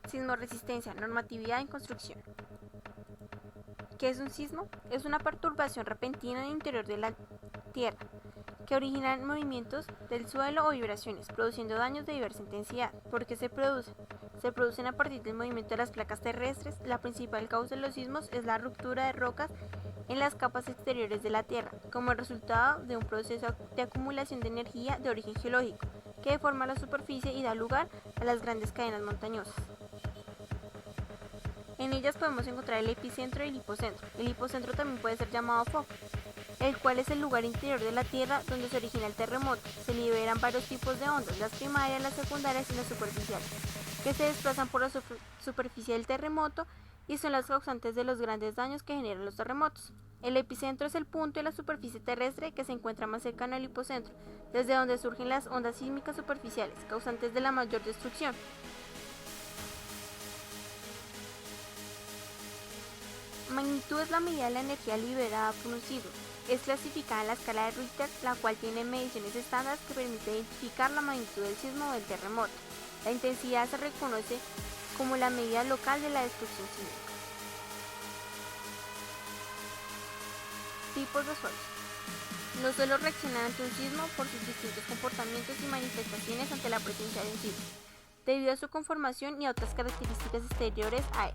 Sismorresistencia, normatividad en construcción. ¿Qué es un sismo? Es una perturbación repentina en el interior de la Tierra que origina movimientos del suelo o vibraciones, produciendo daños de diversa intensidad. ¿Por qué se producen? Se producen a partir del movimiento de las placas terrestres. La principal causa de los sismos es la ruptura de rocas en las capas exteriores de la Tierra, como el resultado de un proceso de acumulación de energía de origen geológico, que deforma la superficie y da lugar a las grandes cadenas montañosas. En ellas podemos encontrar el epicentro y el hipocentro. El hipocentro también puede ser llamado foco, el cual es el lugar interior de la Tierra donde se origina el terremoto. Se liberan varios tipos de ondas, las primarias, las secundarias y las superficiales, que se desplazan por la superficie del terremoto y son las causantes de los grandes daños que generan los terremotos. El epicentro es el punto de la superficie terrestre que se encuentra más cercano al hipocentro, desde donde surgen las ondas sísmicas superficiales, causantes de la mayor destrucción. Magnitud es la medida de la energía liberada por un sismo. Es clasificada en la escala de Richter, la cual tiene mediciones estándar que permite identificar la magnitud del sismo o del terremoto. La intensidad se reconoce como la medida local de la destrucción sísmica. Tipos de suelos. Los suelos reaccionan ante un sismo por sus distintos comportamientos y manifestaciones ante la presencia de un sismo, debido a su conformación y a otras características exteriores a él,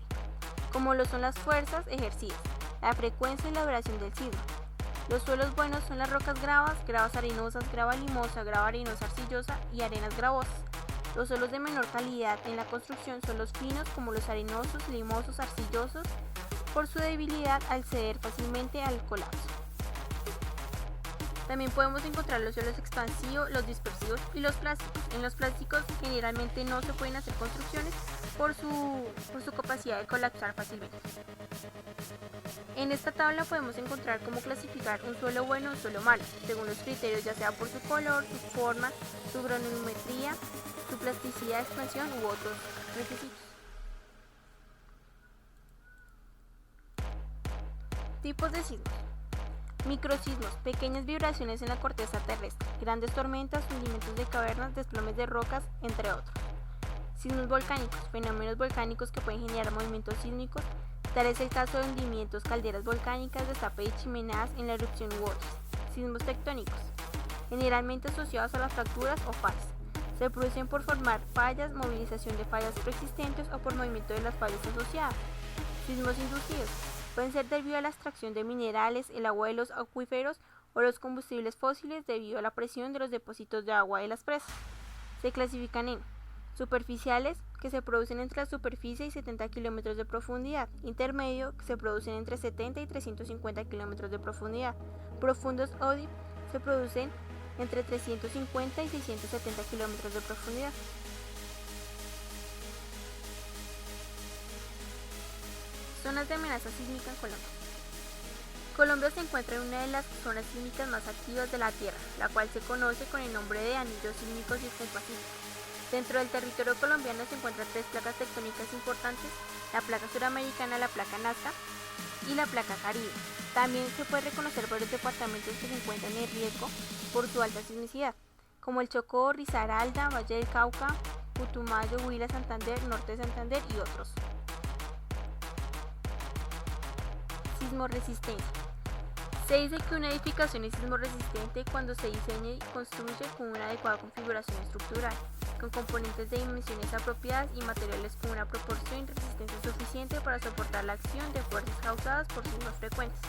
como lo son las fuerzas ejercidas, la frecuencia y la duración del sismo. Los suelos buenos son las rocas gravas, gravas arenosas, grava limosa, grava arenosa arcillosa y arenas gravosas. Los suelos de menor calidad en la construcción son los finos, como los arenosos, limosos, arcillosos, por su debilidad al ceder fácilmente al colapso. También podemos encontrar los suelos expansivos, los dispersivos y los plásticos. En los plásticos generalmente no se pueden hacer construcciones por su capacidad de colapsar fácilmente. En esta tabla podemos encontrar cómo clasificar un suelo bueno o un suelo malo, según los criterios, ya sea por su color, su forma, su granulometría, su plasticidad de expansión u otros requisitos. Tipos de sismos. Microsismos, pequeñas vibraciones en la corteza terrestre, grandes tormentas, hundimientos de cavernas, desplomes de rocas, entre otros. Sismos volcánicos, fenómenos volcánicos que pueden generar movimientos sísmicos. Tal es el caso de hundimientos, calderas volcánicas, destape de chimeneas en la erupción u otros. Sismos tectónicos, generalmente asociados a las fracturas o fallas. Se producen por formar fallas, movilización de fallas preexistentes o por movimiento de las fallas asociadas. Sismos inducidos, pueden ser debido a la extracción de minerales, el agua de los acuíferos o los combustibles fósiles debido a la presión de los depósitos de agua de las presas. Se clasifican en superficiales, que se producen entre la superficie y 70 km de profundidad; intermedio, que se producen entre 70 y 350 km de profundidad; profundos o deep, se producen entre 350 y 670 km de profundidad. Zonas de amenaza sísmica en Colombia. Colombia se encuentra en una de las zonas sísmicas más activas de la Tierra, la cual se conoce con el nombre de Anillo Sísmico Circunpacífico. Dentro del territorio colombiano se encuentran tres placas tectónicas importantes: la placa suramericana, la placa Nazca y la placa Caribe. También se puede reconocer varios departamentos que se encuentran en riesgo por su alta sismicidad, como el Chocó, Risaralda, Valle del Cauca, Putumayo, Huila, Santander, Norte de Santander y otros. Sismorresistencia. Se dice que una edificación es sismorresistente cuando se diseña y construye con una adecuada configuración estructural, con componentes de dimensiones apropiadas y materiales con una proporción y resistencia suficiente para soportar la acción de fuerzas causadas por sismos frecuentes.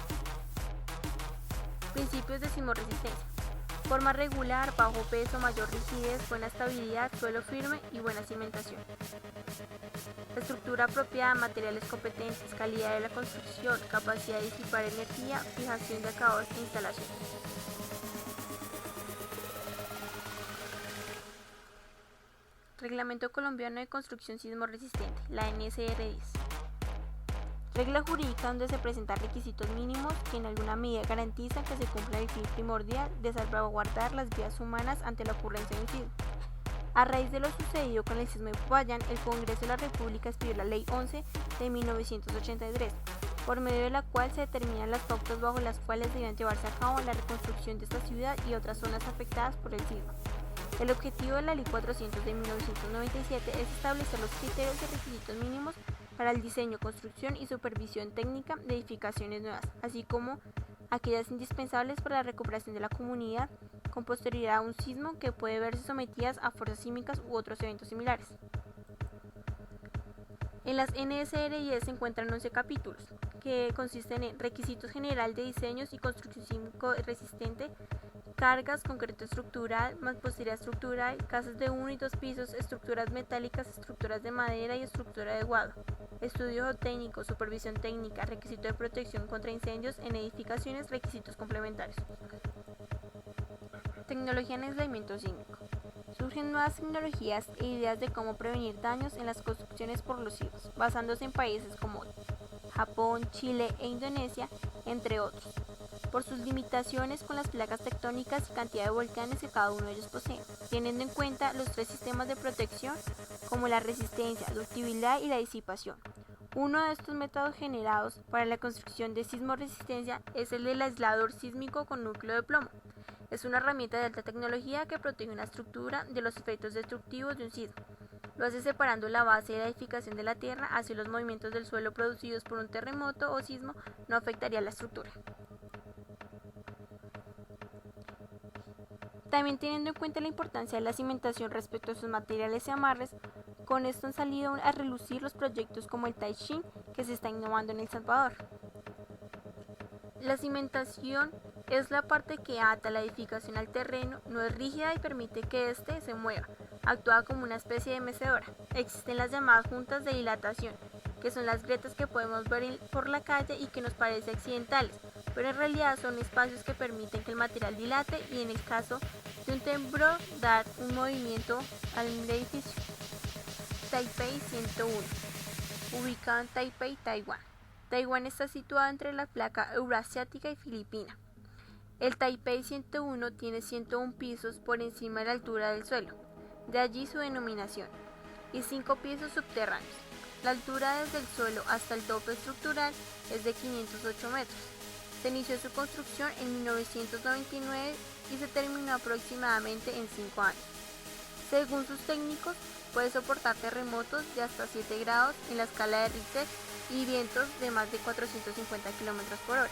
Principios de sismorresistencia: forma regular, bajo peso, mayor rigidez, buena estabilidad, suelo firme y buena cimentación. Estructura apropiada, materiales competentes, calidad de la construcción, capacidad de disipar energía, fijación de acabados e instalaciones. Reglamento Colombiano de Construcción Sismorresistente, la NSR-10. Regla jurídica donde se presentan requisitos mínimos que en alguna medida garantizan que se cumpla el fin primordial de salvaguardar las vidas humanas ante la ocurrencia de un sismo. A raíz de lo sucedido con el sismo de Popayán, el Congreso de la República expidió la Ley 11 de 1983, por medio de la cual se determinan las pautas bajo las cuales debían llevarse a cabo la reconstrucción de esta ciudad y otras zonas afectadas por el sismo. El objetivo de la Ley 400 de 1997 es establecer los criterios y requisitos mínimos para el diseño, construcción y supervisión técnica de edificaciones nuevas, así como aquellas indispensables para la recuperación de la comunidad con posterioridad a un sismo que puede verse sometidas a fuerzas sísmicas u otros eventos similares. En las NSRIE se encuentran 11 capítulos, que consisten en requisitos general de diseños y construcción sísmico resistente, cargas, concreto estructural, mampostería estructural, casas de 1 y 2 pisos, estructuras metálicas, estructuras de madera y estructura de guado, estudio técnico, supervisión técnica, requisito de protección contra incendios en edificaciones, requisitos complementarios. Tecnología en aislamiento sísmico. Surgen nuevas tecnologías e ideas de cómo prevenir daños en las construcciones por los sismos, basándose en países como Japón, Chile e Indonesia, entre otros, por sus limitaciones con las placas tectónicas y cantidad de volcanes que cada uno de ellos posee, teniendo en cuenta los 3 sistemas de protección como la resistencia, ductibilidad y la disipación. Uno de estos métodos generados para la construcción de sismoresistencia es el del aislador sísmico con núcleo de plomo. Es una herramienta de alta tecnología que protege una estructura de los efectos destructivos de un sismo. Lo hace separando la base de la edificación de la tierra, así los movimientos del suelo producidos por un terremoto o sismo no afectaría la estructura. También teniendo en cuenta la importancia de la cimentación respecto a sus materiales y amarres, con esto han salido a relucir los proyectos como el Tai-Shin que se está innovando en El Salvador. La cimentación es la parte que ata la edificación al terreno, no es rígida y permite que éste se mueva, actúa como una especie de mecedora. Existen las llamadas juntas de dilatación, que son las grietas que podemos ver por la calle y que nos parecen accidentales, pero en realidad son espacios que permiten que el material dilate y en el caso de un temblor dar un movimiento al edificio. Taipei 101, ubicado en Taipei, Taiwán. Taiwán está situado entre la placa euroasiática y filipina. El Taipei 101 tiene 101 pisos por encima de la altura del suelo, de allí su denominación, y 5 pisos subterráneos. La altura desde el suelo hasta el tope estructural es de 508 metros. Se inició su construcción en 1999 y se terminó aproximadamente en 5 años. Según sus técnicos, puede soportar terremotos de hasta 7 grados en la escala de Richter y vientos de más de 450 km por hora.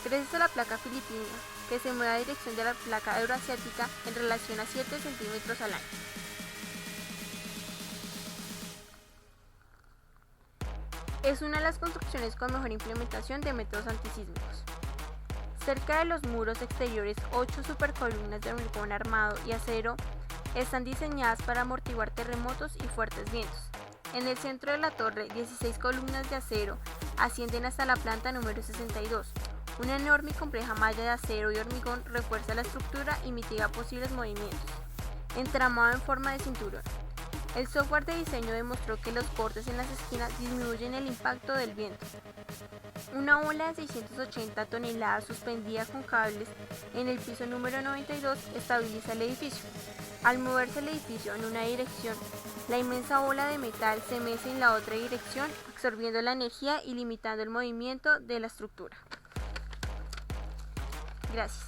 Gracias a la placa filipina, que se mueve a dirección de la placa euroasiática en relación a 7 centímetros al año. Es una de las construcciones con mejor implementación de métodos antisísmicos. Cerca de los muros exteriores, 8 supercolumnas de hormigón armado y acero están diseñadas para amortiguar terremotos y fuertes vientos. En el centro de la torre, 16 columnas de acero ascienden hasta la planta número 62. Una enorme y compleja malla de acero y hormigón refuerza la estructura y mitiga posibles movimientos, entramado en forma de cinturón. El software de diseño demostró que los cortes en las esquinas disminuyen el impacto del viento. Una ola de 680 toneladas suspendida con cables en el piso número 92 estabiliza el edificio. Al moverse el edificio en una dirección, la inmensa bola de metal se mece en la otra dirección, absorbiendo la energía y limitando el movimiento de la estructura. Gracias.